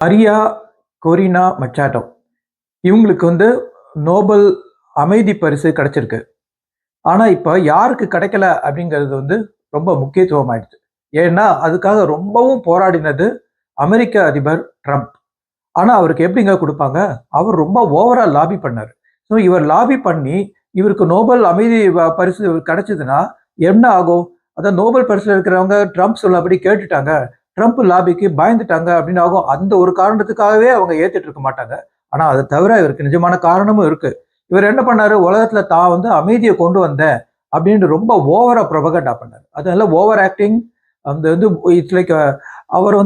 மரியா கொரினா மச்சாட்டோ இவங்களுக்கு நோபல் அமைதி பரிசு கிடைச்சிருக்கு. ஆனா இப்ப யாருக்கு கிடைக்கல அப்படிங்கிறது ரொம்ப முக்கியத்துவம் ஆயிடுச்சு. ஏன்னா அதுக்காக ரொம்பவும் போராடினது அமெரிக்க அதிபர் ட்ரம்ப். ஆனா அவருக்கு எப்படிங்க கொடுப்பாங்க? அவர் ரொம்ப ஓவரா லாபி பண்ணாரு. ஸோ இவர் லாபி பண்ணி இவருக்கு நோபல் அமைதி பரிசு கிடைச்சதுன்னா என்ன ஆகும்? அதான் நோபல் பரிசுல இருக்கிறவங்க ட்ரம்ப் சொல்லபடி கேட்டுட்டாங்க. ட்ரம்ப் லாபிக்கு பயந்துட்டாங்க அப்படின்னு ஆகும். அந்த ஒரு காரணத்துக்காகவே அவங்க ஏத்துட்டு இருக்க மாட்டாங்க. ஆனா அதை தவிர இவருக்கு நிஜமான காரணமும் இருக்கு. இவர் என்ன பண்ணாரு? உலகத்துல தான் அமைதியை கொண்டு வந்தேன் அப்படின்னு ரொம்ப ஓவரா ப்ரொபகண்டா பண்ணாரு. அதனால ஓவர் ஆக்டிங் அந்த இட்ஸ் லைக் அவர்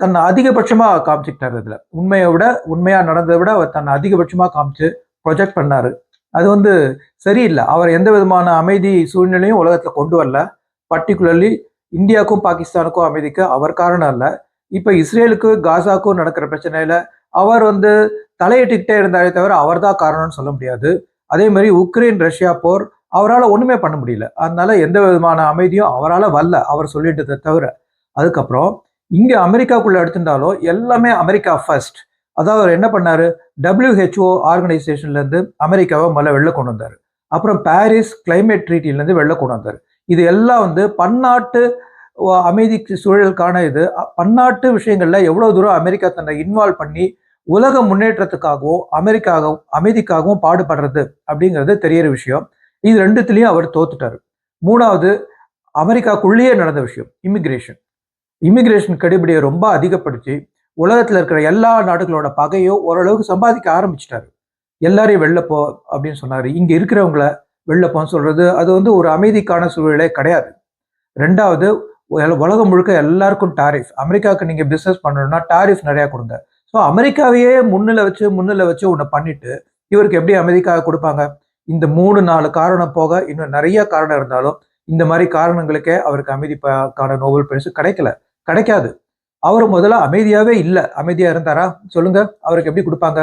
தன்னை அதிகபட்சமா காமிச்சுக்கிட்டாரு. இதுல உண்மையை விட உண்மையா நடந்ததை விட அவர் தன்னை அதிகபட்சமா காமிச்சு ப்ரொஜெக்ட் பண்ணாரு. அது சரியில்லை. அவர் எந்த விதமான அமைதி சூழ்நிலையும் உலகத்துல கொண்டு வரல. பர்டிகுலர்லி இந்தியாவுக்கும் பாகிஸ்தானுக்கும் அமைதிக்கு அவர் காரணம் இல்லை. இப்ப இஸ்ரேலுக்கு காசாக்கும் நடக்கிற பிரச்சனையில அவர் தலையிட்டுக்கிட்டே இருந்தாரே தவிர அவர் தான் காரணம்னு சொல்ல முடியாது. அதே மாதிரி உக்ரைன் ரஷ்யா போர் அவரால் ஒண்ணுமே பண்ண முடியல. அதனால எந்த விதமான அமைதியும் அவரால் வரல, அவர் சொல்லிட்டதை தவிர. அதுக்கப்புறம் இங்க அமெரிக்காக்குள்ள எடுத்திருந்தாலும் எல்லாமே அமெரிக்கா ஃபர்ஸ்ட். அதாவது அவர் என்ன பண்ணாரு? WHO ஆர்கனைசேஷன்ல இருந்து அமெரிக்காவை முதல்ல வெளில கொண்டு வந்தாரு. அப்புறம் பாரிஸ் கிளைமேட் ட்ரீட்டில இருந்து வெளில கொண்டு வந்தாரு. இது எல்லாம் பன்னாட்டு அமைதி சூழலுக்கான இது. பன்னாட்டு விஷயங்கள்ல எவ்வளவு தூரம் அமெரிக்கா தன்னை இன்வால்வ் பண்ணி உலக முன்னேற்றத்துக்காகவும் அமைதிக்காகவும் பாடுபடுறது அப்படிங்கிறது தெரியற விஷயம். இது ரெண்டுத்திலையும் அவர் தோத்துட்டாரு. மூணாவது, அமெரிக்காக்குள்ளேயே நடந்த விஷயம் இமிகிரேஷன் கெடுபிடியை ரொம்ப அதிகப்படுத்தி உலகத்துல இருக்கிற எல்லா நாடுகளோட பகையும் ஓரளவுக்கு சம்பாதிக்க ஆரம்பிச்சிட்டாரு. எல்லாரையும் வெளில போ அப்படின்னு சொன்னாரு. இங்க இருக்கிறவங்கள வெளில போன்னு சொல்றது அது ஒரு அமைதிக்கான சூழலே கிடையாது. ரெண்டாவது, உலகம் முழுக்க எல்லாருக்கும் டாரிஃப். அமெரிக்காவுக்கு நீங்க பிசினஸ் பண்ணணும்னா டாரிஃப் நிறைய கொடுங்க. ஸோ அமெரிக்காவையே முன்னில வச்சு உன்னை பண்ணிட்டு இவருக்கு எப்படி அமைதிக்காக கொடுப்பாங்க? இந்த 3-4 காரணம் போக இன்னும் நிறைய காரணம் இருந்தாலும் இந்த மாதிரி காரணங்களுக்கே அவருக்கு அமைதிக்கான நோபல் பரிசு கிடைக்காது. அவர் முதல்ல அமைதியாவே இல்லை. அமைதியா இருந்தாரா? சொல்லுங்க, அவருக்கு எப்படி கொடுப்பாங்க?